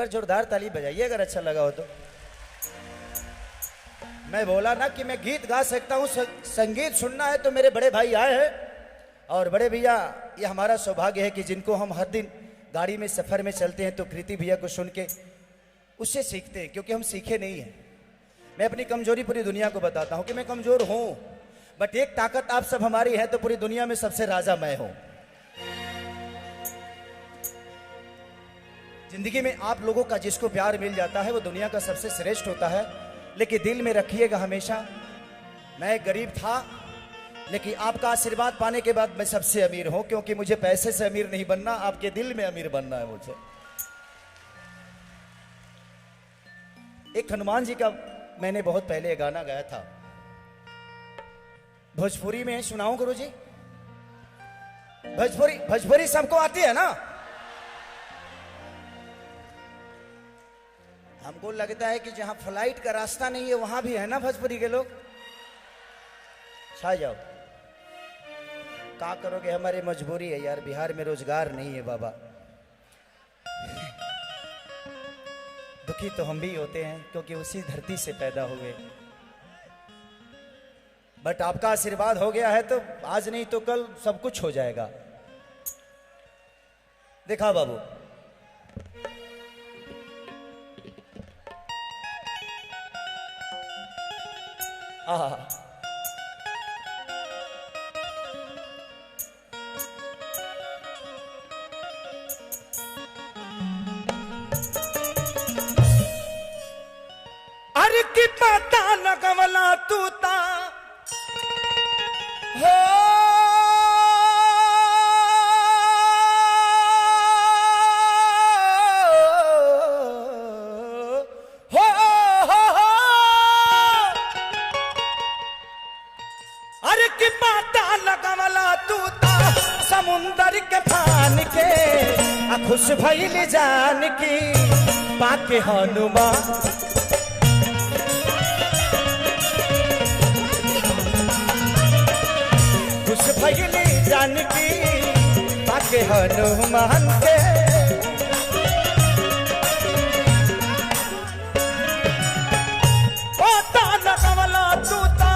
बार जोरदार ताली बजाइए अगर अच्छा लगा हो तो। मैं बोला ना कि मैं गीत गा सकता हूँ, संगीत सुनना है तो मेरे बड़े भाई आए हैं। और बड़े भैया, ये हमारा सौभाग्य है कि जिनको हम हर दिन गाड़ी में सफ़र में चलते हैं तो कृति भैया को सुन के उससे सीखते हैं, क्योंकि हम सीखे नहीं हैं। मैं अपनी कमजोरी पूरी दुनिया को बताता हूँ कि मैं कमज़ोर हूँ, बट एक ताकत आप सब हमारी है तो पूरी दुनिया में सबसे राजा मैं हूँ। जिंदगी में आप लोगों का जिसको प्यार मिल जाता है वो दुनिया का सबसे श्रेष्ठ होता है। लेकिन दिल में रखिएगा हमेशा, मैं गरीब था लेकिन आपका आशीर्वाद पाने के बाद मैं सबसे अमीर हूं, क्योंकि मुझे पैसे से अमीर नहीं बनना, आपके दिल में अमीर बनना है मुझे। एक हनुमान जी का मैंने बहुत पहले गाना गाया था, भोजपुरी में सुनाऊं गुरुजी? भोजपुरी सबको आती है ना? हमको लगता है कि जहां फ्लाइट का रास्ता नहीं है वहां भी है ना भोजपुरी के लोग। छा जाओ, क्या करोगे, हमारी मजबूरी है यार, बिहार में रोजगार नहीं है बाबा। दुखी तो हम भी होते हैं क्योंकि उसी धरती से पैदा हुए, बट आपका आशीर्वाद हो गया है तो आज नहीं तो कल सब कुछ हो जाएगा। देखा बाबू, अरे की पता न कमला तू ता हो, अरे की पता न कमला तू ता समुंदर के फान के खुश भइल जान की पाके हनुमान। भैली जानकी पाके हनुमान के पता न कमला तू ता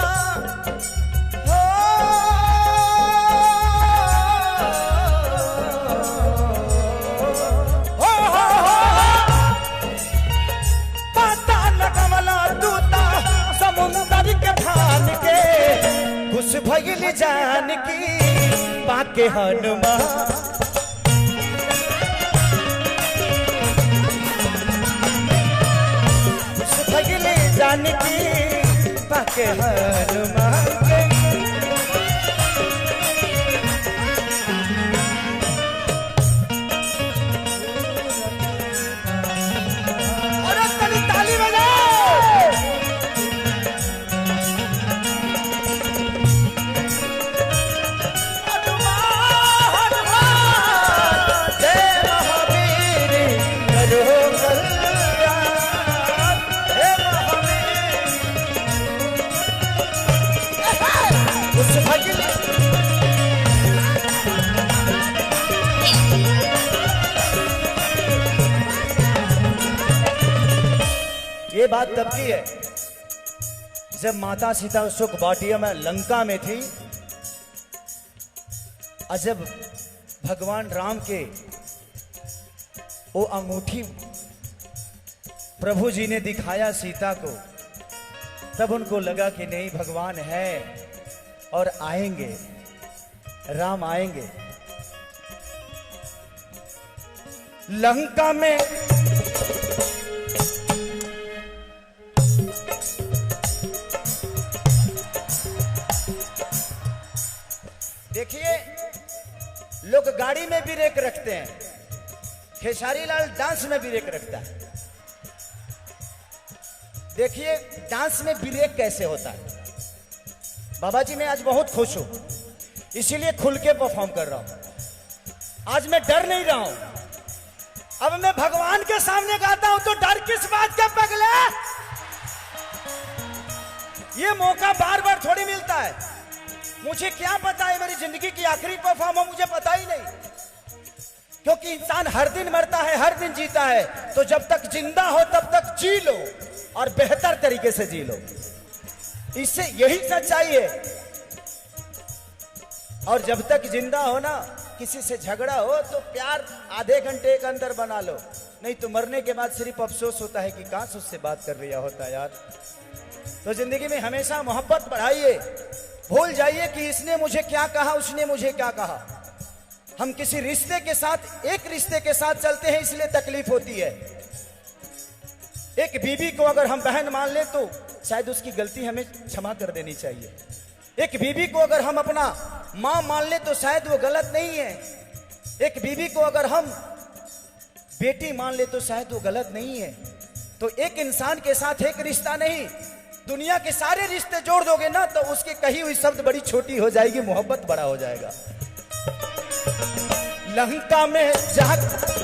हो, पता न कमला तू ता समुंदर के फान के खुश भइल जानकी पाके हनुमान। खुश भइल जानकी पाके हनुमान के। अरे ताली ताली बजाओ। ये बात तब की है जब माता सीता सुख बाटिया में लंका में थी, और जब भगवान राम के वो अंगूठी प्रभु जी ने दिखाया सीता को, तब उनको लगा कि नहीं, भगवान है और आएंगे, राम आएंगे। लंका में देखिए, लोग गाड़ी में ब्रेक रखते हैं, खेसारी लाल डांस में ब्रेक रखता है। देखिए डांस में ब्रेक कैसे होता है। बाबा जी मैं आज बहुत खुश हूं, इसीलिए खुल के परफॉर्म कर रहा हूं। आज मैं डर नहीं रहा हूं। अब मैं भगवान के सामने गाता हूं तो डर किस बात का पगला? ये मौका बार बार थोड़ी मिलता है। मुझे क्या पता है मेरी जिंदगी की आखिरी परफॉर्म हो, मुझे पता ही नहीं। क्योंकि इंसान हर दिन मरता है, हर दिन जीता है, तो जब तक जिंदा हो तब तक जी लो और बेहतर तरीके से जी लो। इससे यही सच्चाई है। और जब तक जिंदा हो ना, किसी से झगड़ा हो तो प्यार आधे घंटे के अंदर बना लो, नहीं तो मरने के बाद सिर्फ अफसोस होता है कि काश उससे बात कर लिया होता यार। तो जिंदगी में हमेशा मोहब्बत बढ़ाइए, भूल जाइए कि इसने मुझे क्या कहा, उसने मुझे क्या कहा। हम किसी रिश्ते के साथ, एक रिश्ते के साथ चलते हैं इसलिए तकलीफ होती है। एक बीवी को अगर हम बहन मान ले तो शायद उसकी गलती हमें क्षमा कर देनी चाहिए। एक बीवी को अगर हम अपना मां मान ले तो शायद वो गलत नहीं है। एक बीवी को अगर हम बेटी मान ले तो शायद वो गलत नहीं है। तो एक इंसान के साथ एक रिश्ता नहीं, दुनिया के सारे रिश्ते जोड़ दोगे ना तो उसकी कही हुई शब्द बड़ी छोटी हो जाएगी, मोहब्बत बड़ा हो जाएगा। लंका में जाकर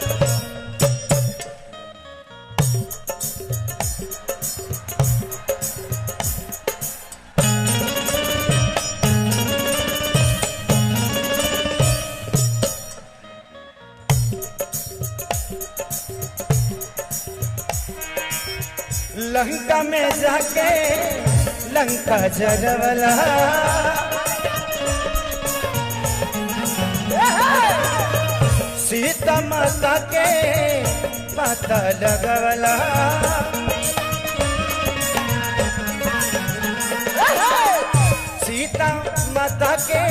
लंका में जाके लंका जरवला, सीता माता के पता लगवला, सीता माता के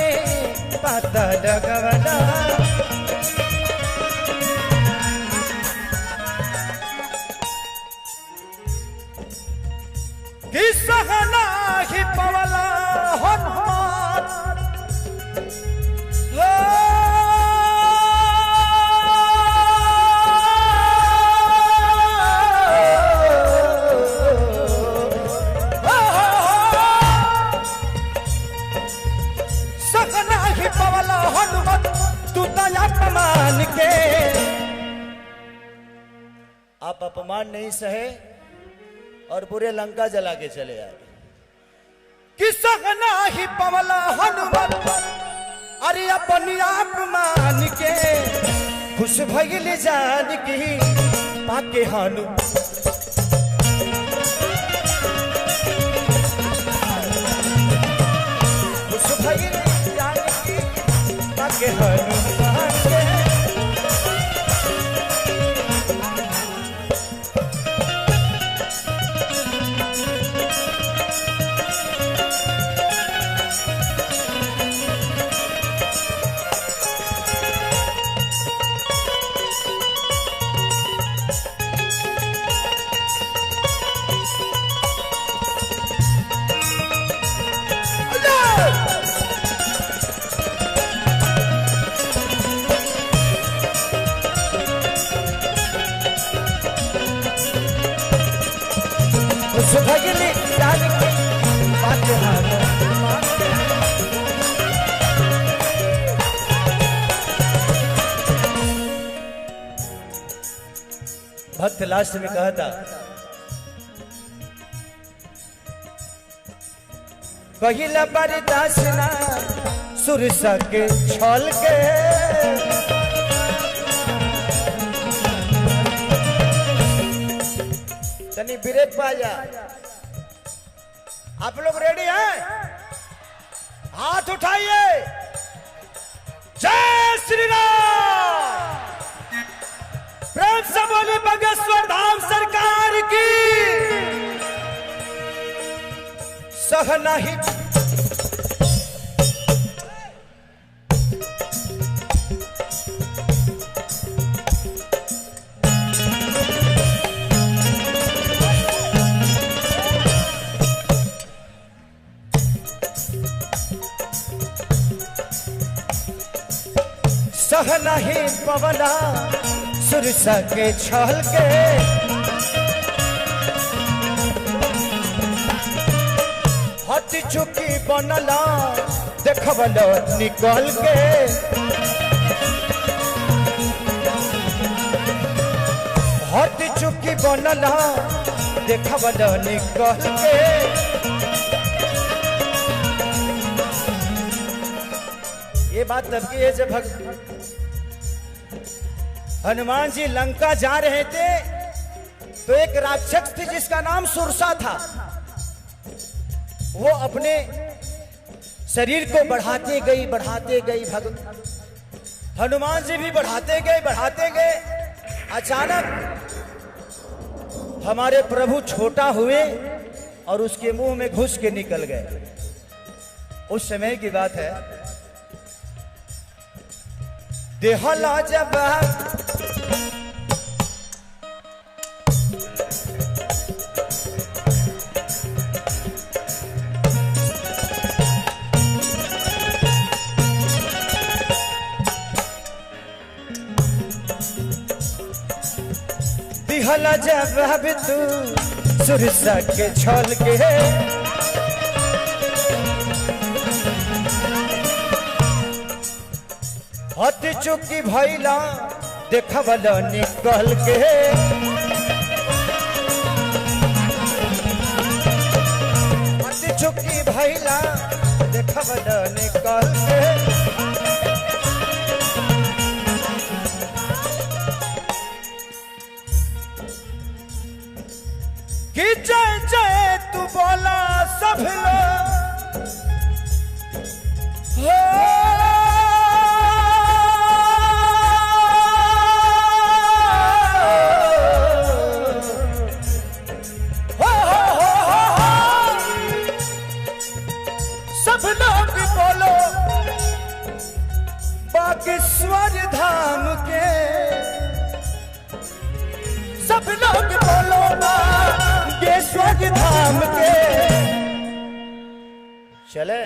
पता लगवला। सहना ही पवला हनुमान, सहना ही पवला हनुमान, तू दया अपमान के। आप अपमान नहीं सहे और पूरे लंका जला के चले आए। कि सहना ही पवला हनुमान, अरे अपनी आप मान के, खुश भइल जान की पाके हनु। खुश भइल जान की पाके हनुमान के। भक्त लास्ट में कहा था, पहिला बरदास ना सुरसा के छल के, तनी ब्रेक पा जा। आप लोग रेडी हैं? हाथ उठाइए। जय श्री राम। प्रेम से बोली बागेश्वर धाम सरकार की। सहना ही सहना ही पवना सुरसा के छल के, हट चुकी बनला देखबल निकल के, हट चुकी बनला देखबल निकल के। ये बात तब की है जब हनुमान जी लंका जा रहे थे तो एक राक्षस थी जिसका नाम सुरसा था। वो अपने शरीर को बढ़ाते गई हनुमान जी भी बढ़ाते गए। अचानक हमारे प्रभु छोटा हुए और उसके मुंह में घुस के निकल गए। उस समय की बात है। देहला जब दिहला जब तू सुरसा के छल के हत चुकी भैला देखवला निकल के हत चुकी भैला देखवला निकल के कि जय जय तू बोला सब लोग सब लोग बोलो बागेश्वर धाम के सब लोग बोलो बागेश्वर धाम के चले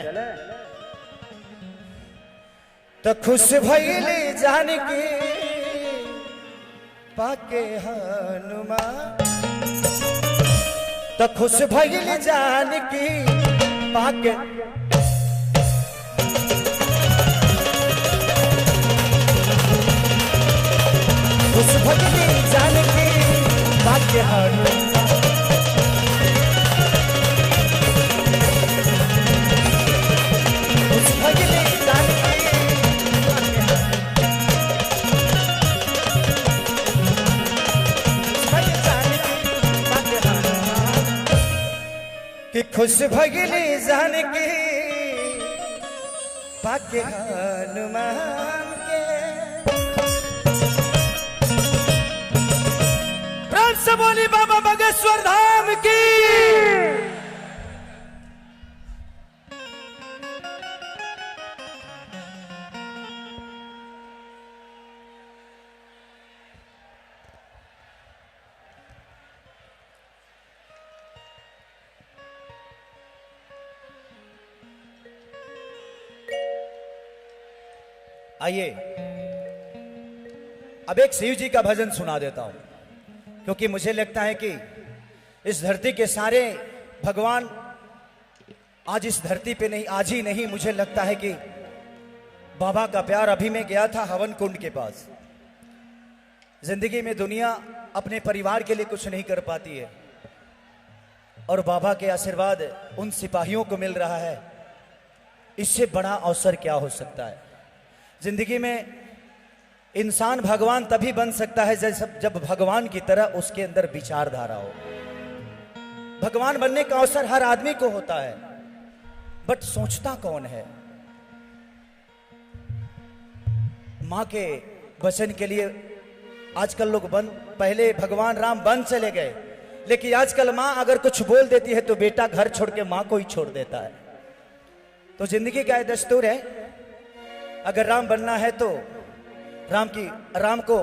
तो खुश भइली जानकी पाके हनुमान तो खुश भइली जानकी पाके खुश भइली जानकी पाके हनुमान कि खुश भगिली जानकी पाके हनुमान के प्राण से बोली बाबा बागेश्वर धाम की। आइए अब एक शिव जी का भजन सुना देता हूं, क्योंकि मुझे लगता है कि इस धरती के सारे भगवान आज इस धरती पे नहीं, आज ही नहीं, मुझे लगता है कि बाबा का प्यार। अभी मैं गया था हवन कुंड के पास। जिंदगी में दुनिया अपने परिवार के लिए कुछ नहीं कर पाती है और बाबा के आशीर्वाद उन सिपाहियों को मिल रहा है। इससे बड़ा अवसर क्या हो सकता है। जिंदगी में इंसान भगवान तभी बन सकता है जब भगवान की तरह उसके अंदर विचारधारा हो। भगवान बनने का अवसर हर आदमी को होता है, बट सोचता कौन है। मां के वचन के लिए आजकल लोग पहले भगवान राम बन चले गए, लेकिन आजकल मां अगर कुछ बोल देती है तो बेटा घर छोड़ के मां को ही छोड़ देता है। तो जिंदगी का दस्तूर है, अगर राम बनना है तो राम को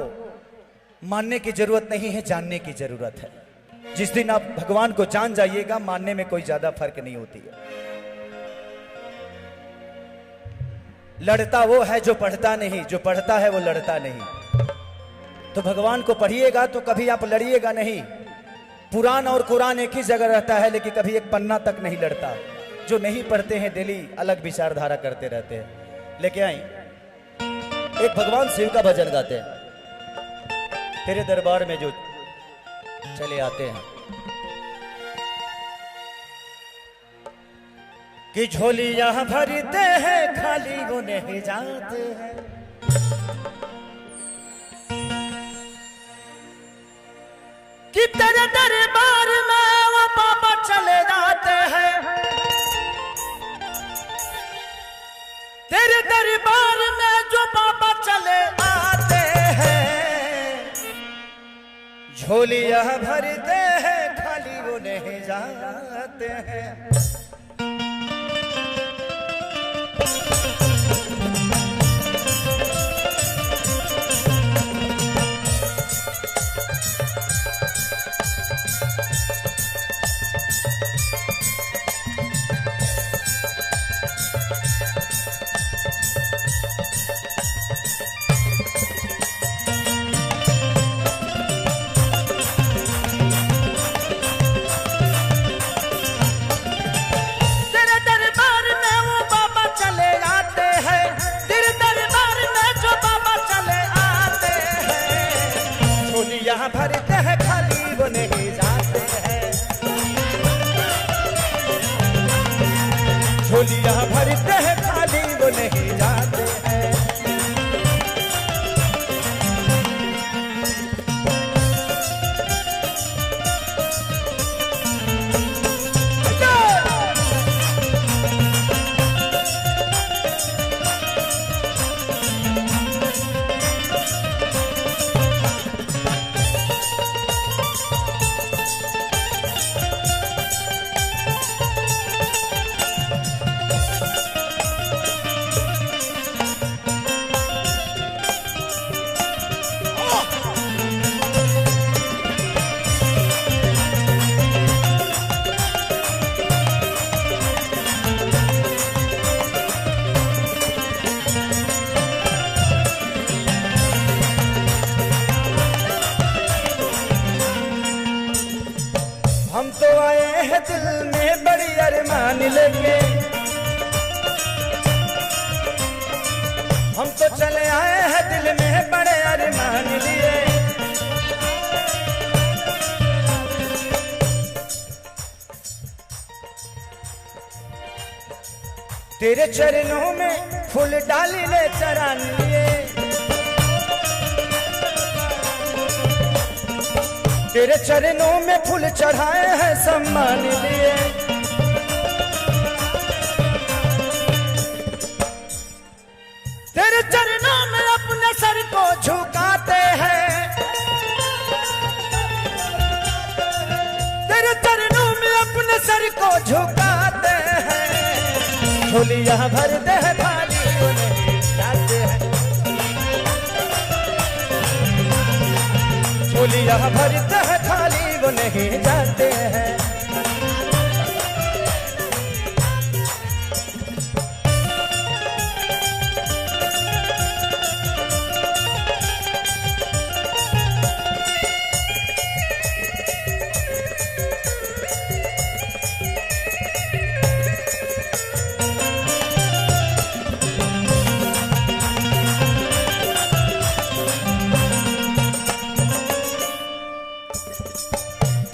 मानने की जरूरत नहीं है, जानने की जरूरत है। जिस दिन आप भगवान को जान जाइएगा, मानने में कोई ज्यादा फर्क नहीं होती है। लड़ता वो है जो पढ़ता नहीं, जो पढ़ता है वो लड़ता नहीं। तो भगवान को पढ़िएगा तो कभी आप लड़िएगा नहीं। पुराण और कुरान एक ही जगह रहता है, लेकिन कभी एक पन्ना तक नहीं लड़ता। जो नहीं पढ़ते हैं डेली अलग विचारधारा करते रहते हैं। लेके आई एक भगवान शिव का भजन गाते हैं। तेरे दरबार में जो चले आते हैं कि झोलियां भरते हैं खाली वो नहीं जाते हैं। तेरे दरबार में वो बाबा चले जाते हैं, तेरे दरबार में जो बाबा चले आते हैं, झोलियां भरते हैं खाली वो नहीं जाते हैं। भरते हैं खाली वो नहीं जाते हैं, झोलियां भरते हैं खाली वो नहीं जाते हैं। हम तो आए हैं दिल में बड़ी अरमान लेके, हम तो चले आए हैं दिल में बड़े अरमान लिए। तेरे चरणों में फूल डाली ले चरान लिए, तेरे चरणों में फूल चढ़ाए हैं सम्मान लिए। तेरे चरणों में अपने सर को झुकाते हैं, तेरे चरणों में अपने सर को झुकाते हैं, झोलियां भरते हैं खाली वो नहीं जाते हैं, झोलियां भरते हैं खाली वो नहीं जाते हैं।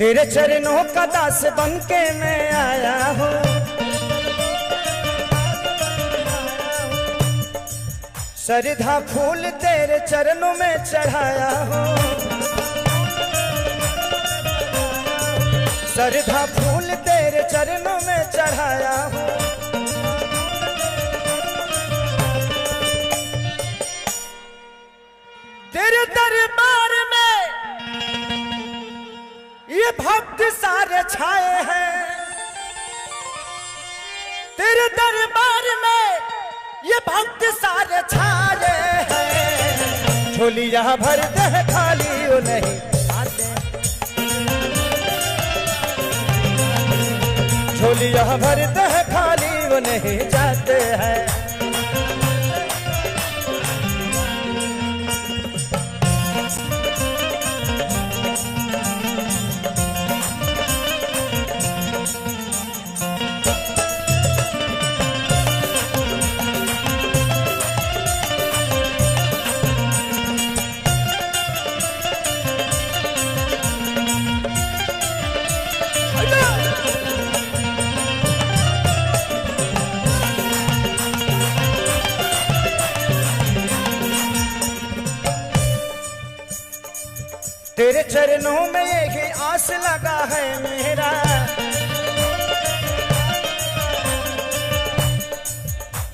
तेरे चरणों का दास बनके मैं आया हूँ, श्रद्धा फूल तेरे चरणों में चढ़ाया हूँ, श्रद्धा फूल तेरे चरणों में चढ़ाया हूँ। तेरे दरबार में ये भक्त सारे छाए हैं, तेरे दरबार में ये भक्त सारे छाए हैं, झोलियां भरते हैं खाली वो नहीं आते, झोलियां भरते हैं खाली वो नहीं जाते हैं। तेरे चरणों में यही आस पास लगा है मेरा,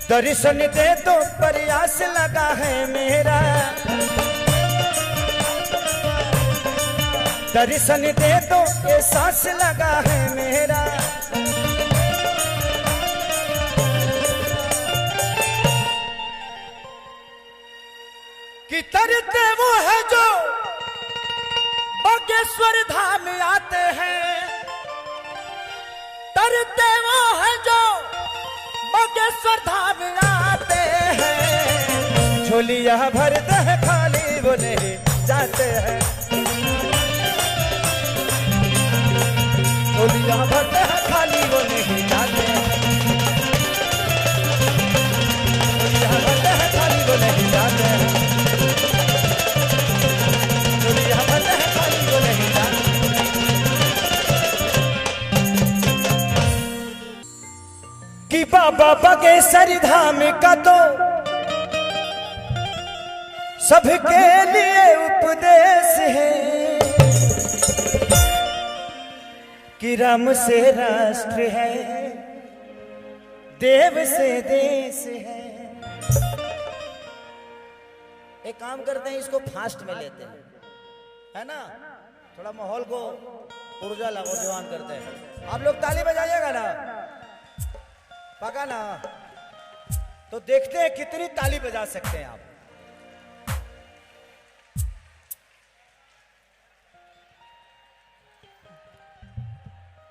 दर्शन दे तो प्रयास लगा है मेरा, दर्शन दे तो एहसास लगा है मेरा। कि तरते वो है जो बागेश्वर धाम आते हैं, तरते वो है जो बागेश्वर धाम आते हैं, झोलियां भरते हैं खाली वो नहीं जाते हैं, झोलियां भरते हैं खाली वो नहीं जाते हैं, झोलियां भरते हैं खाली वो नहीं जाते हैं, झोलियां भरते हैं खाली वो नहीं जाते हैं। कि बाबा बागेश्वर धाम का तो सबके लिए उपदेश है, कि राम से राष्ट्र है, देव से देश है। एक काम करते हैं, इसको फास्ट में लेते हैं, है ना, थोड़ा माहौल को ऊर्जा जवान करते हैं। आप लोग ताली बजाइएगा ना, पका ना, तो देखते हैं कितनी ताली बजा सकते हैं आप।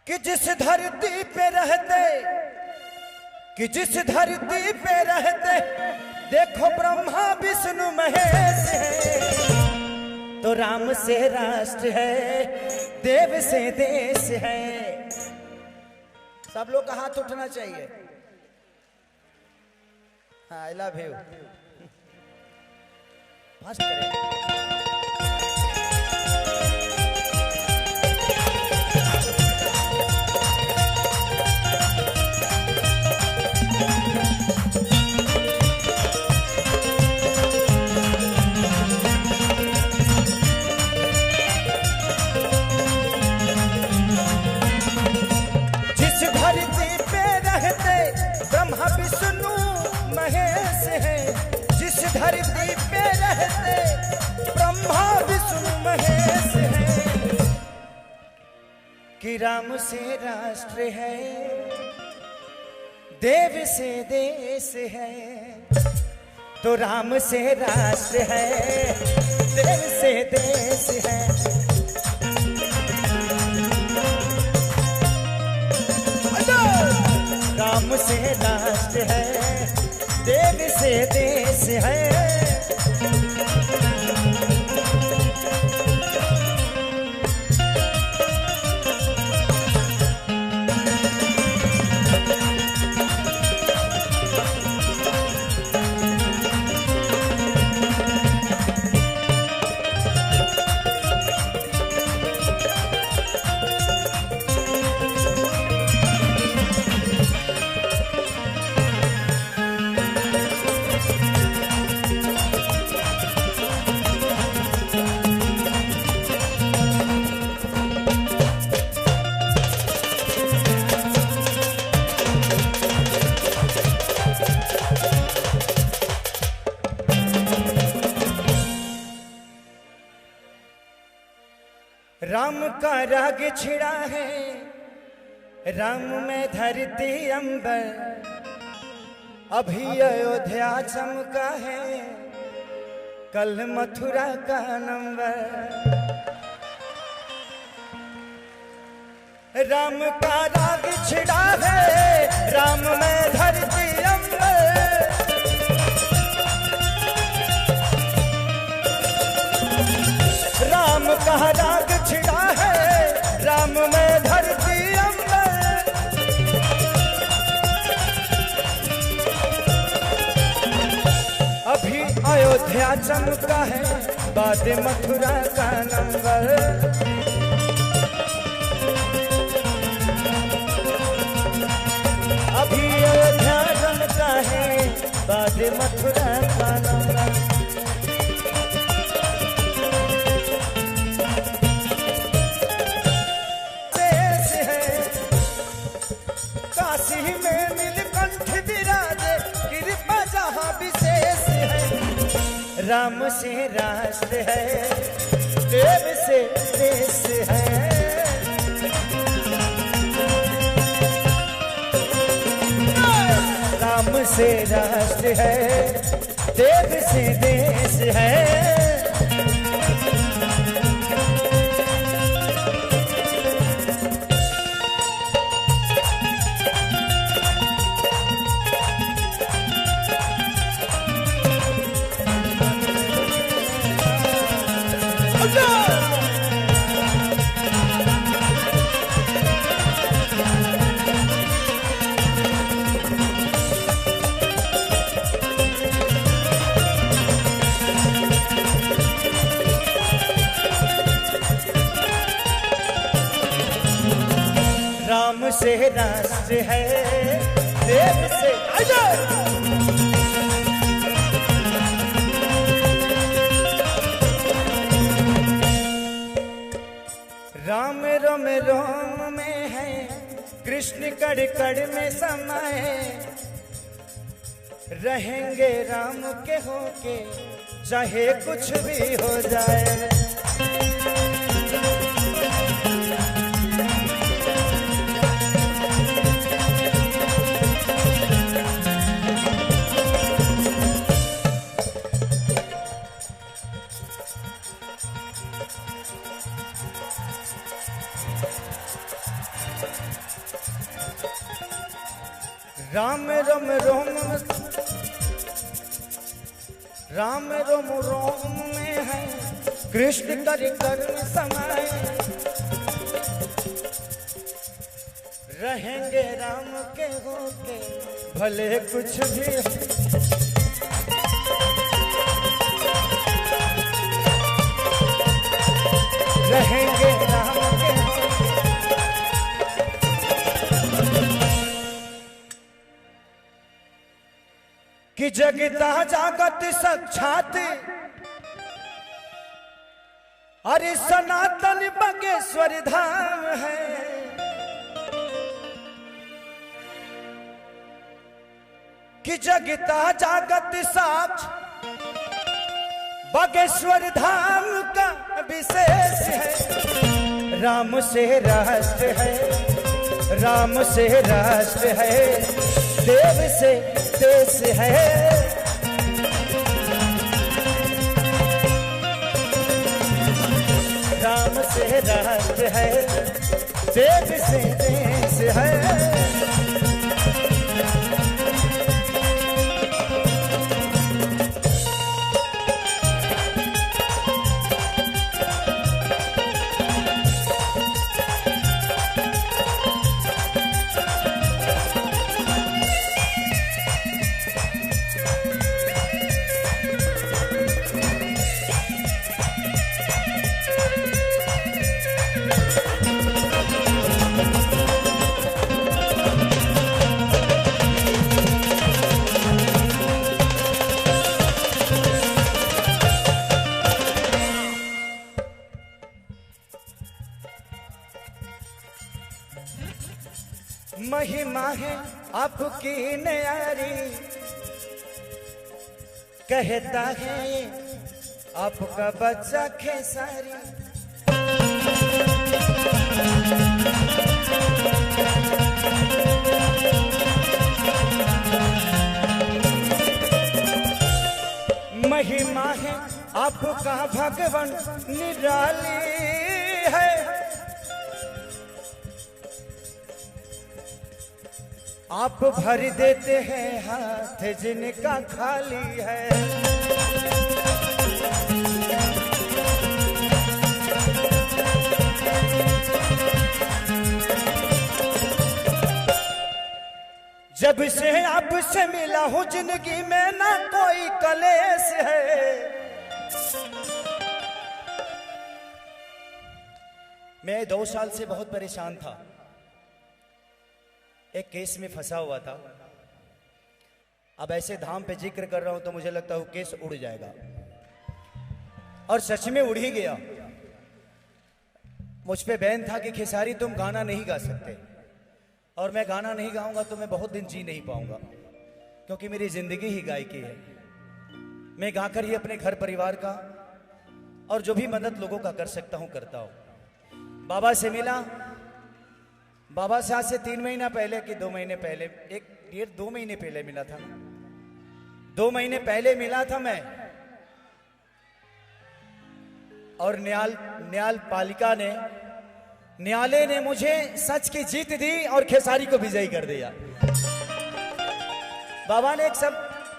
कि जिस धरती पे रहते, कि जिस धरती पे रहते देखो ब्रह्मा विष्णु महेश है, तो राम से राष्ट्र है, देव से देश है। सब लोग का हाथ उठना चाहिए। I love you. फास्ट करें। ब्रह्मा विष्णु महेश है, जिस धरती पे रहते ब्रह्मा विष्णु महेश है, कि राम से राष्ट्र है, देव से देश है, तो राम से राष्ट्र है, देव से देश है। राम से राष्ट्र है, देव से देश है। राम का राग छिड़ा है, राम में धरती अंबर, अभी अयोध्या चमका है, कल मथुरा का नंबर। राम का राग छिड़ा है, राम में धरती अंबर, राम का राग छिड़ा है, राम में धरती अंबर। अभी अयोध्या चमका है, बाद मथुरा का नंबर। अभी अयोध्या चमका है, बाद मथुरा का नंबर। काशी में नीलकंठ विराजे, कृपा जहाँ विशेष है। राम से राष्ट्र है, देव से देश है। राम से राष्ट्र है, देव से देश है। राम से राष्ट्र है, देव से राम रोम रोम में है, कृष्ण कड़ कड़ में समाए। रहेंगे राम के होके, चाहे कुछ भी हो जाए। राम रोम रोम, राम रोम रोम में है, कृष्ण कर कर समाए। रहेंगे राम के होके, भले कुछ भी। रहेंगे राम के होके। कि जगता जागत साक्षात, अरे सनातन बागेश्वर धाम है। कि जगता जागत साक्ष, बागेश्वर धाम का विशेष है। राम से राष्ट्र है, राम से राष्ट्र है, देव से देश है। राम से राष्ट्र है, देव से देश है। महिमा है आपकी न्यारी, कहता है आपका बच्चा खेसारी। महिमा है आपका भगवान निराली है। आप भर देते हैं हाथ जिनका खाली है। जब से आपसे मिला हूं जिंदगी में ना कोई कलेश है। मैं 2 साल से बहुत परेशान था, एक केस में फंसा हुआ था। अब ऐसे धाम पे जिक्र कर रहा हूं तो मुझे लगता है वो केस उड़ जाएगा, और सच में उड़ ही गया। मुझ पे बैन था कि खेसारी तुम गाना नहीं गा सकते, और मैं गाना नहीं गाऊंगा तो मैं बहुत दिन जी नहीं पाऊंगा, क्योंकि मेरी जिंदगी ही गायकी है। मैं गाकर ही अपने घर परिवार का और जो भी मदद लोगों का कर सकता हूं करता हूं। बाबा से मिला, बाबा से आज से 3 महीना पहले कि 2 महीने पहले, 1-1.5-2 महीने पहले मिला था। 2 महीने पहले मिला था मैं, और न्याल पालिका ने, न्यायालय ने मुझे सच की जीत दी और खेसारी को विजयी कर दिया। बाबा ने एक सब,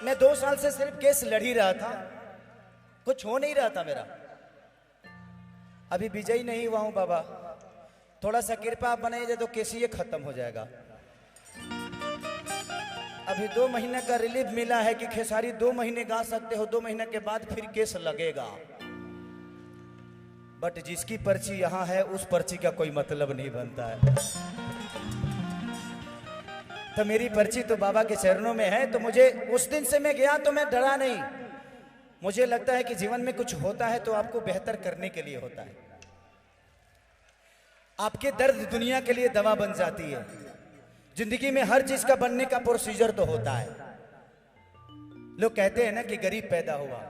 मैं 2 साल से सिर्फ केस लड़ ही रहा था, कुछ हो नहीं रहा था मेरा। अभी विजयी नहीं हुआ हूं बाबा, थोड़ा सा कृपा आप बनाइए तो केस ये खत्म हो जाएगा। अभी 2 महीने का रिलीफ मिला है कि खेसारी 2 महीने गा सकते हो, 2 महीने के बाद फिर केस लगेगा। बट जिसकी पर्ची यहां है उस पर्ची का कोई मतलब नहीं बनता है। तो मेरी पर्ची तो बाबा के चरणों में है। तो मुझे उस दिन से मैं गया तो मैं डरा नहीं। मुझे लगता है कि जीवन में कुछ होता है तो आपको बेहतर करने के लिए होता है। आपके दर्द दुनिया के लिए दवा बन जाती है। जिंदगी में हर चीज का बनने का प्रोसीजर तो होता है। लोग कहते हैं ना कि गरीब पैदा हुआ।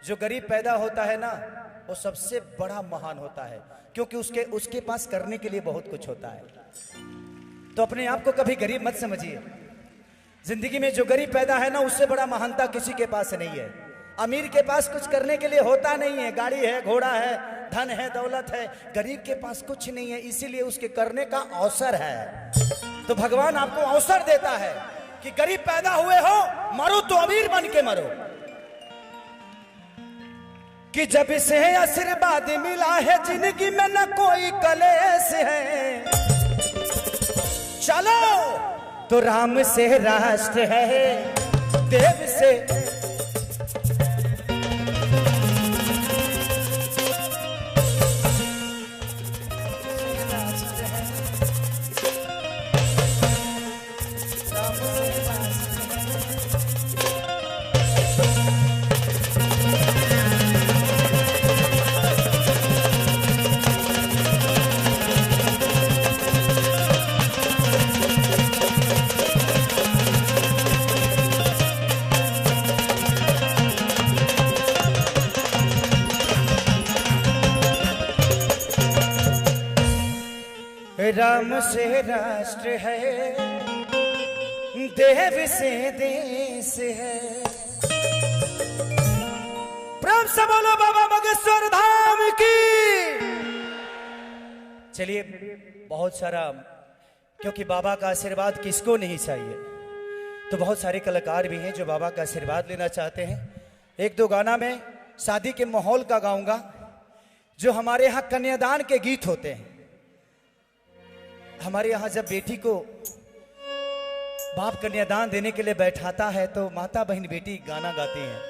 जो गरीब पैदा होता है ना वो सबसे बड़ा महान होता है, क्योंकि उसके पास करने के लिए बहुत कुछ होता है। तो अपने आप को कभी गरीब मत समझिए। जिंदगी में जो गरीब पैदा है ना उससे बड़ा महानता किसी के पास नहीं है। अमीर के पास कुछ करने के लिए होता नहीं है, गाड़ी है, घोड़ा है, धन है, दौलत है। गरीब के पास कुछ नहीं है, इसीलिए उसके करने का अवसर है। तो भगवान आपको अवसर देता है कि गरीब पैदा हुए हो, मरो तो अमीर बन के मरो। कि जब से आशीर्वाद मिला है जिंदगी में न कोई कलेश है, चलो तो राम से राष्ट्र है, देव से राम से राष्ट्र है, देव से देश है। प्रेम से बोलो बाबा बागेश्वर धाम की। चलिए, बहुत सारा, क्योंकि बाबा का आशीर्वाद किसको नहीं चाहिए, तो बहुत सारे कलाकार भी हैं जो बाबा का आशीर्वाद लेना चाहते हैं। 1-2 गाना मैं शादी के माहौल का गाऊंगा, जो हमारे यहाँ कन्यादान के गीत होते हैं। हमारे यहाँ जब बेटी को बाप कन्यादान देने के लिए बैठाता है तो माता बहन बेटी गाना गाती हैं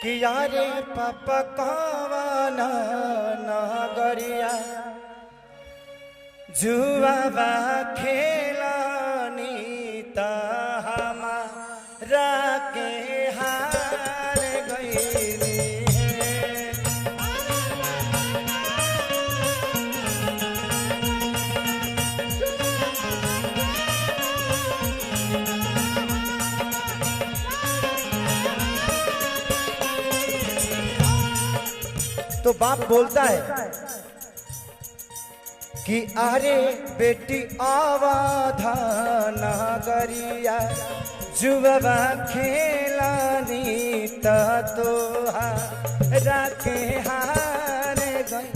कि यारे पापा कावाना नागरिया जुआवा खेलानी ता हमारा के हार गईली। तो बाप बोलता है कि अरे बेटी आवाधा नागरिया जुबा खेलानी तो राखे हार गई।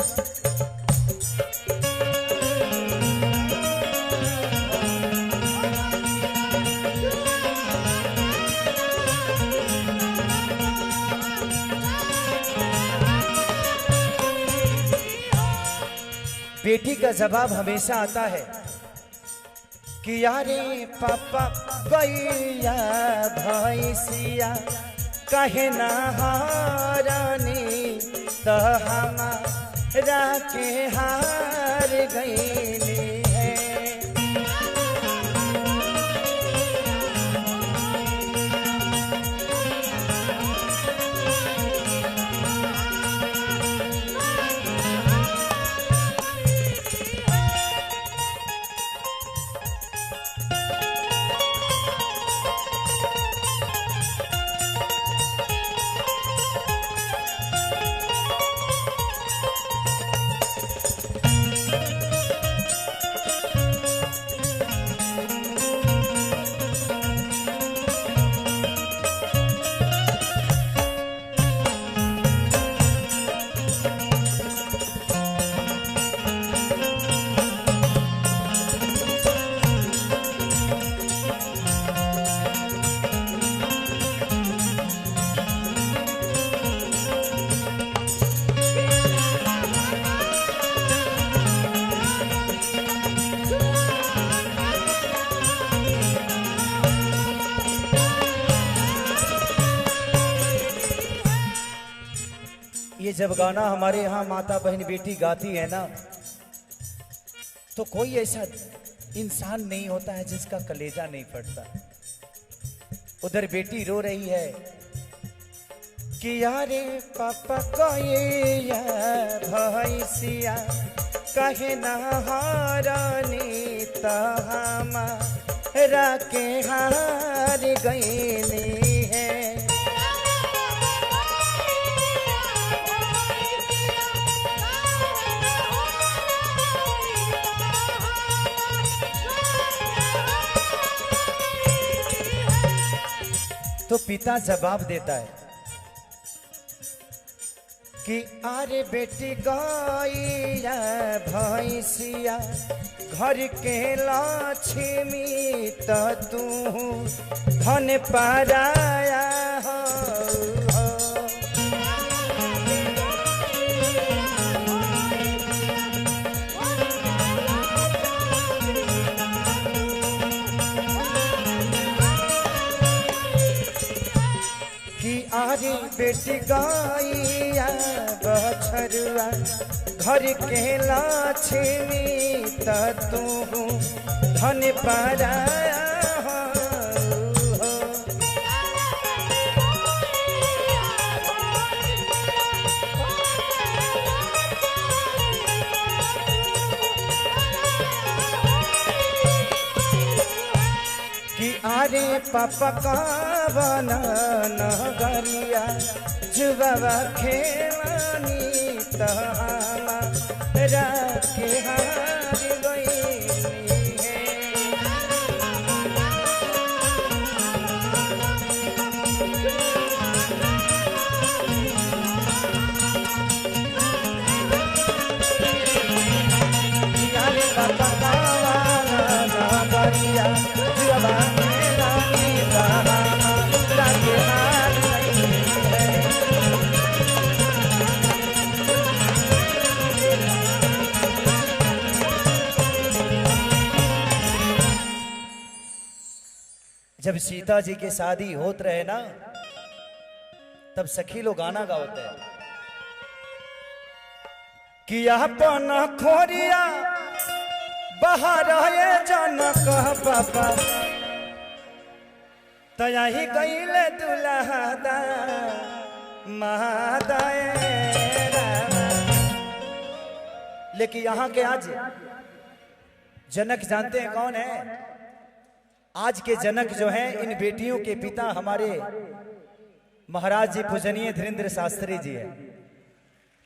बेटी का जवाब हमेशा आता है कि यारे पापा गैया भैंसिया कहे ना हारानी तो हमारा के हार गईली है। जब गाना हमारे यहाँ माता बहन बेटी गाती है ना, तो कोई ऐसा इंसान नहीं होता है जिसका कलेजा नहीं फटता। उधर बेटी रो रही है कि यारे पापा को ये भैसिया कहे ना हारानी हमारा के हार गईनी है। तो पिता जवाब देता है कि अरे बेटी गैया भैंसिया घर के लक्ष्मी तो तू धन पाराया हो। कि अरे बेटी गैया बछरुआ घर के लक्ष्मी तो तू धन पाराया हो। कि अरे पापा का बना नगरिया जुबाबा खेलानी तहरा के हार गईनी है। अरे पापा का बना नगरिया जुबाबा खेलानी तहरा के हार गईनी है। जब सीता जी की शादी होत रहे ना, तब सखी लोग गाना गाते हैं कि अपन खोरिया बाहर है जनक पापा तही गईले दुल्हा महादाय। लेकिन यहाँ के आज जनक जानते हैं कौन है? आज के जनक जो हैं इन बेटियों के पिता हमारे महाराज जी पूजनीय धीरेन्द्र शास्त्री जी हैं।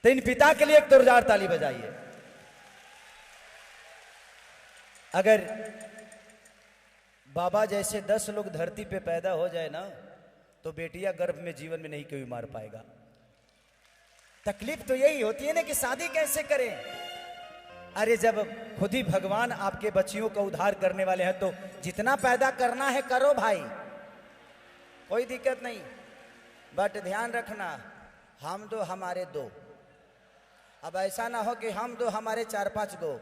तो इन पिता के लिए एक जोरदार ताली बजाइए। अगर बाबा जैसे 10 लोग धरती पे पैदा हो जाए ना, तो बेटियां गर्भ में जीवन में नहीं कोई मार पाएगा। तकलीफ तो यही होती है ना कि शादी कैसे करें। अरे जब खुद ही भगवान आपके बच्चियों का उद्धार करने वाले हैं, तो जितना पैदा करना है करो भाई, कोई दिक्कत नहीं। बट ध्यान रखना, हम दो हमारे दो। अब ऐसा ना हो कि हम दो हमारे 4-5 गो,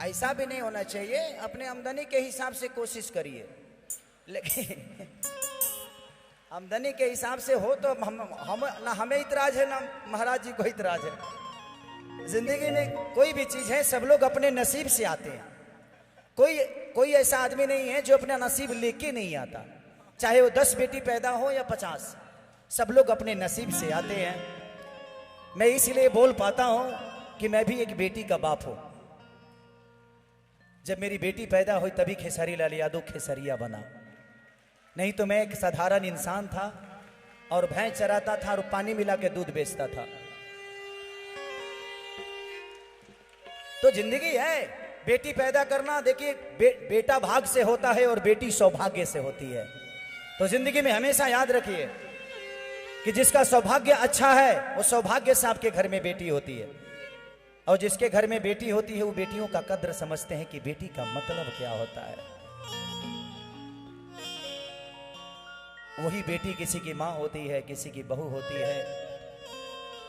ऐसा भी नहीं होना चाहिए। अपने आमदनी के हिसाब से कोशिश करिए, लेकिन आमदनी के हिसाब से हो तो हम ना हमें इतराज है ना महाराज जी को इतराज है। जिंदगी में कोई भी चीज है, सब लोग अपने नसीब से आते हैं। कोई ऐसा आदमी नहीं है जो अपना नसीब लेके नहीं आता, चाहे वो 10 बेटी पैदा हो या 50, सब लोग अपने नसीब से आते हैं। मैं इसलिए बोल पाता हूं कि मैं भी एक बेटी का बाप हूं। जब मेरी बेटी पैदा हुई तभी खेसारी लाल यादव खेसरिया बना, नहीं तो मैं एक साधारण इंसान था और भैंस चराता था और पानी मिला के दूध बेचता था। तो जिंदगी है, बेटी पैदा करना देखिए बेटा भाग से होता है और बेटी सौभाग्य से होती है। तो जिंदगी में हमेशा याद रखिए कि जिसका सौभाग्य अच्छा है वो सौभाग्य से आपके घर में बेटी होती है, और जिसके घर में बेटी होती है वो बेटियों का कद्र समझते हैं कि बेटी का मतलब क्या होता है। वही बेटी किसी की माँ होती है, किसी की बहू होती है।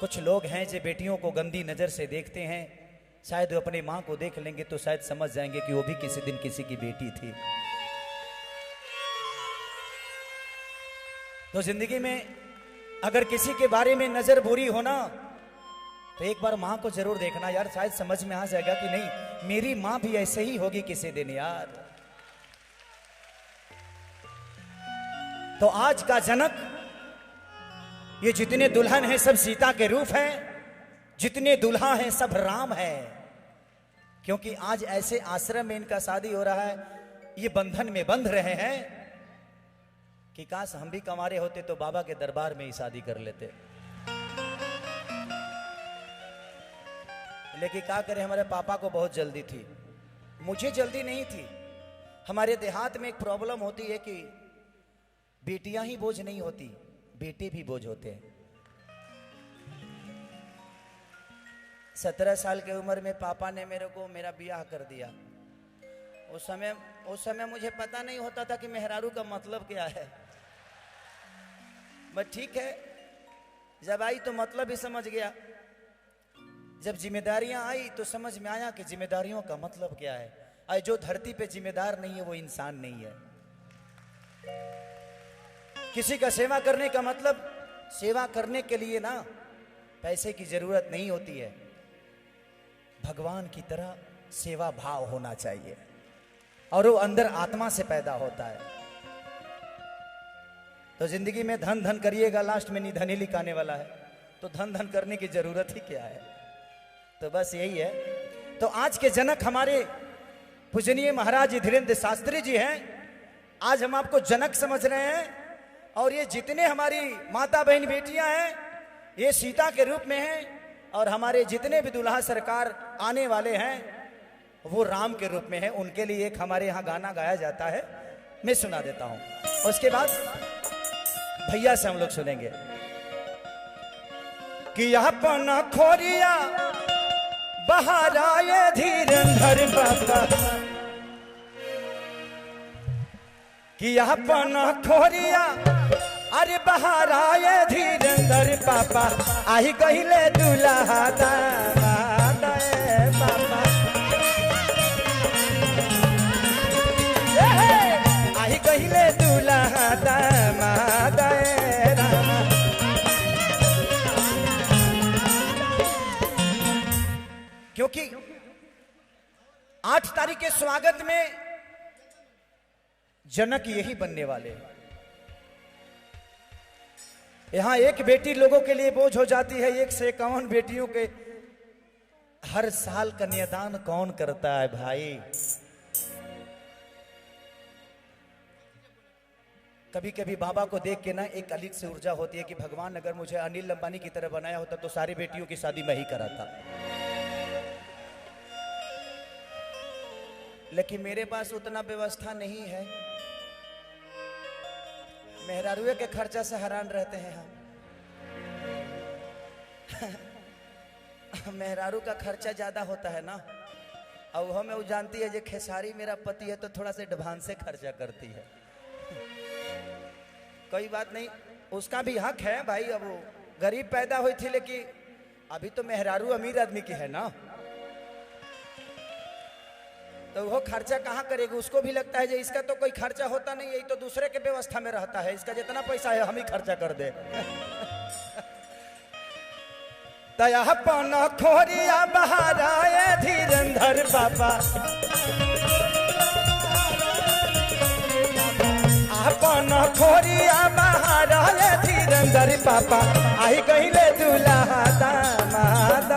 कुछ लोग हैं जो बेटियों को गंदी नजर से देखते हैं, शायद वो अपनी माँ को देख लेंगे तो शायद समझ जाएंगे कि वो भी किसी दिन किसी की बेटी थी। तो जिंदगी में अगर किसी के बारे में नजर बुरी हो ना तो एक बार मां को जरूर देखना यार, शायद समझ में आ जाएगा कि नहीं मेरी मां भी ऐसे ही होगी किसी दिन यार। तो आज का जनक, ये जितने दुल्हन हैं सब सीता के रूप हैं, जितने दुल्हा हैं सब राम हैं, क्योंकि आज ऐसे आश्रम में इनका शादी हो रहा है, ये बंधन में बंध रहे हैं कि काश हम भी कमारे होते तो बाबा के दरबार में ही शादी कर लेते। लेकिन क्या करें, हमारे पापा को बहुत जल्दी थी, मुझे जल्दी नहीं थी। हमारे देहात में एक प्रॉब्लम होती है कि बेटियां ही बोझ नहीं होती, बेटे भी बोझ होते हैं। 17 साल की उम्र में पापा ने मेरे को मेरा ब्याह कर दिया। उस समय मुझे पता नहीं होता था कि मेहरारू का मतलब क्या है। बस ठीक है, जब आई तो मतलब ही समझ गया, जब जिम्मेदारियां आई तो समझ में आया कि जिम्मेदारियों का मतलब क्या है। और जो धरती पे जिम्मेदार नहीं है वो इंसान नहीं है। किसी का सेवा करने का मतलब, सेवा करने के लिए ना पैसे की जरूरत नहीं होती है, भगवान की तरह सेवा भाव होना चाहिए और वो अंदर आत्मा से पैदा होता है। तो जिंदगी में धन धन करिएगा, लास्ट में निधन ही लिखाने वाला है, तो धन धन करने की जरूरत ही क्या है। तो बस यही है। तो आज के जनक हमारे पूजनीय महाराज धीरेन्द्र शास्त्री जी हैं। आज हम आपको जनक समझ रहे हैं और ये जितने हमारी माता बहन बेटियां हैं ये सीता के रूप में हैं, और हमारे जितने भी दुल्हा सरकार आने वाले हैं वो राम के रूप में हैं। उनके लिए एक हमारे यहाँ गाना गाया जाता है, मैं सुना देता हूँ, उसके बाद भैया से हम लोग सुनेंगे कि अपना खोरिया बाहर आए धीरेन्द्र बाबा, कि अपना खोरिया अरे बाहर आए धीरेन्द्र पापा, आई कहले दुल्हा दामाद पापा, आई कहले दुल्हा दामाद रामा। क्योंकि 8 तारीख के स्वागत में जनक यही बनने वाले हैं। यहां एक बेटी लोगों के लिए बोझ हो जाती है, 1 से 51 बेटियों के हर साल कन्यादान कौन करता है भाई। कभी कभी बाबा को देख के ना एक अलग से ऊर्जा होती है कि भगवान अगर मुझे अनिल अंबानी की तरह बनाया होता तो सारी बेटियों की शादी मैं ही कराता। लेकिन मेरे पास उतना व्यवस्था नहीं है, मेहरारूए के खर्चा से हैरान रहते हैं हम। मेहरारू का खर्चा ज्यादा होता है ना, और हमें वो जानती है जो खेसारी मेरा पति है तो थोड़ा से एडवांस से खर्चा करती है। कोई बात नहीं, उसका भी हक है भाई। अब वो गरीब पैदा हुई थी, लेकिन अभी तो मेहरारू अमीर आदमी की है ना, तो वो खर्चा कहाँ करेगी। उसको भी लगता है जो इसका तो कोई खर्चा होता नहीं, यही तो दूसरे के व्यवस्था में रहता है, इसका जितना पैसा है हम ही खर्चा कर दे। तया पना खोरिया बाहर आए धीरेन्द्र बाबा, अपना खोरिया बाहर आए धीरेन्द्र पापा, आई कहले दुल्हा दामाद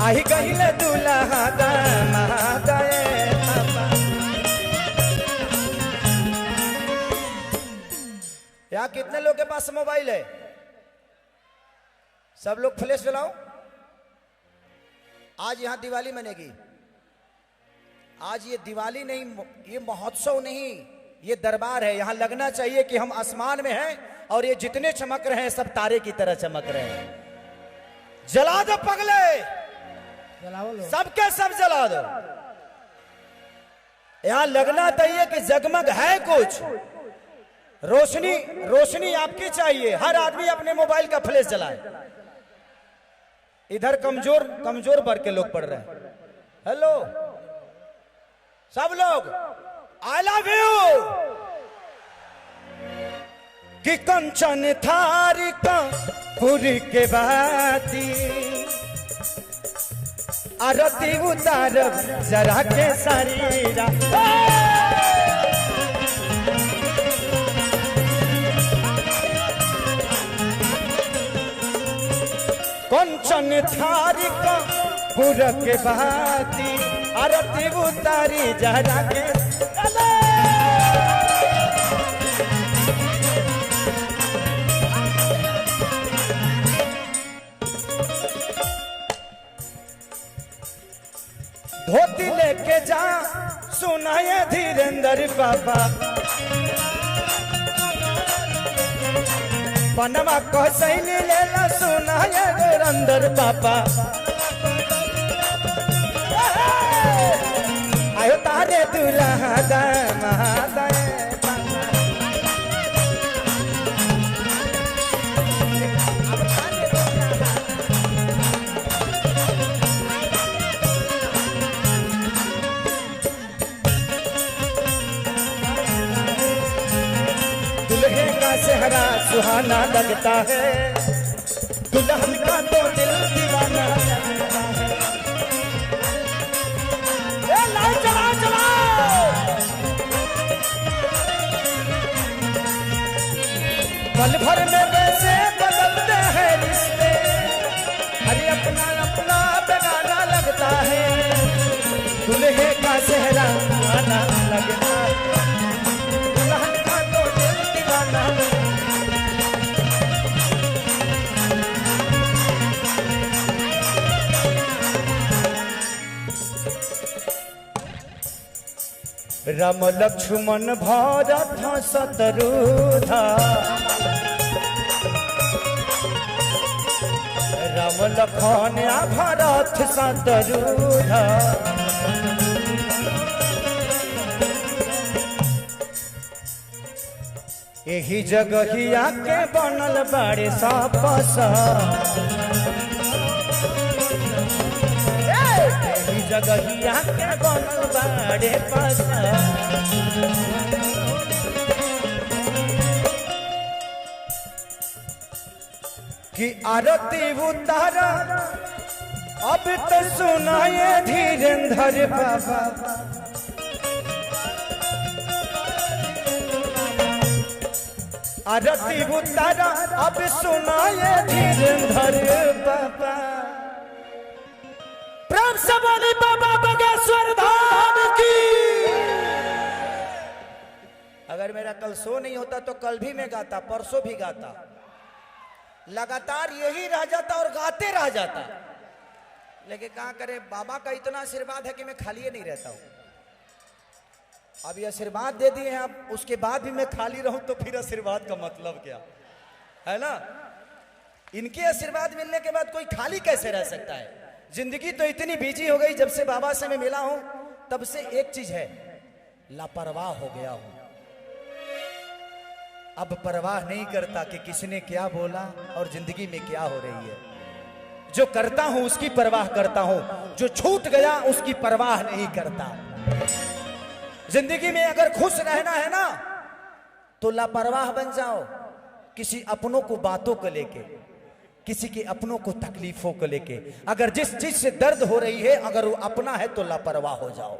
आई कहले दुल्हा दामाद पापा। यहाँ कितने लोग के पास मोबाइल है? सब लोग फ्लैश जलाओ। आज यहाँ दिवाली मनेगी। आज ये दिवाली नहीं, ये महोत्सव नहीं, ये दरबार है। यहाँ लगना चाहिए कि हम आसमान में हैं और ये जितने चमक रहे हैं सब तारे की तरह चमक रहे हैं। जला दो पगले, सबके सब जला दो। यहां लगना चाहिए कि जगमग है कुछ, रोशनी रोशनी आपकी चाहिए। हर आदमी अपने मोबाइल का फ्लैश जलाए। इधर कमजोर कमजोर वर्ग के लोग पढ़ रहे हैं। हेलो सब लोग, आई लव यू कि कंचन थारी का पूरी के बाती आरती उतार जरा के शरीरा कंचन थारी का पूरा के बाती आरती उतारी जरा के धोती लेके जा सुनाए धीरेन्द्र बाबा पनमा कसैली लेला सुनाए धीरेन्द्र बाबा आयो तारे दुल्हा दामाद सेहरा सुहाना लगता है दुल्हन का तो दिल दीवाना लगता है लाओ चलाओ चलाओ पल भर में वैसे बदलते हैं रिश्ते अरे अपना अपना बेगाना लगता है दुल्हे का सेहरा सुहाना लगता है दुल्हन का तो दिल दीवाना राम लक्ष्मण भरत शत्रुघ्न राम लखन भरत शत्रुघ्न यही जगहिया के बनल बड़े सपस जगहिया के बनल बड़े पस कि आरती उतार अब तो सुनाए धीरेन्द्र बाबा आरती उतार अब सुनाए धीरेन्द्र बाबा प्रेम से बोली बाबा बगेश्वर धाम की। अगर मेरा कल शो नहीं होता तो कल भी मैं गाता परसों भी गाता लगातार यही रह जाता और गाते रह जाता लेकिन कहाँ करे बाबा का इतना आशीर्वाद है कि मैं खाली नहीं रहता हूँ। अब ये आशीर्वाद दे दिए हैं अब उसके बाद भी मैं खाली रहूं तो फिर आशीर्वाद का मतलब क्या है ना। इनके आशीर्वाद मिलने के बाद कोई खाली कैसे रह सकता है। जिंदगी तो इतनी बिजी हो गई जब से बाबा से मैं मिला हूं तब से एक चीज है लापरवाह हो गया हूं। अब परवाह नहीं करता कि किसने क्या बोला और जिंदगी में क्या हो रही है। जो करता हूं उसकी परवाह करता हूं, जो छूट गया उसकी परवाह नहीं करता। जिंदगी में अगर खुश रहना है ना तो लापरवाह बन जाओ किसी अपनों को बातों को लेके, किसी के अपनों को तकलीफों को लेके। अगर जिस चीज से दर्द हो रही है अगर वो अपना है तो लापरवाह हो जाओ।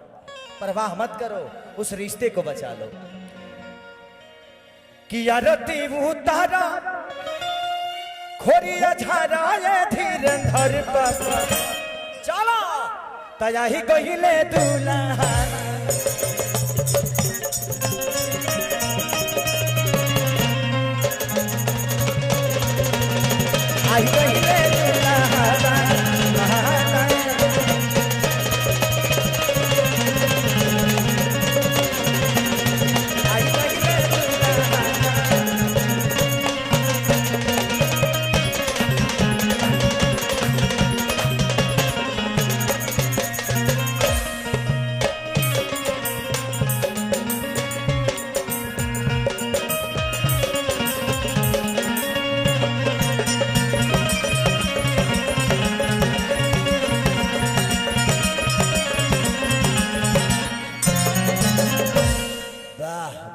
परवाह मत करो, उस रिश्ते को बचा लो। कि आरती उतारा खोरिया झारा ये धीरेन्द्र बाबा चला तया ही गहिले दुल्हा आई गहिले दुल्हा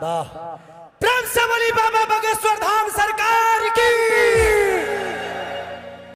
वाह, प्रेम से बोली बाबा बागेश्वर धाम सरकार।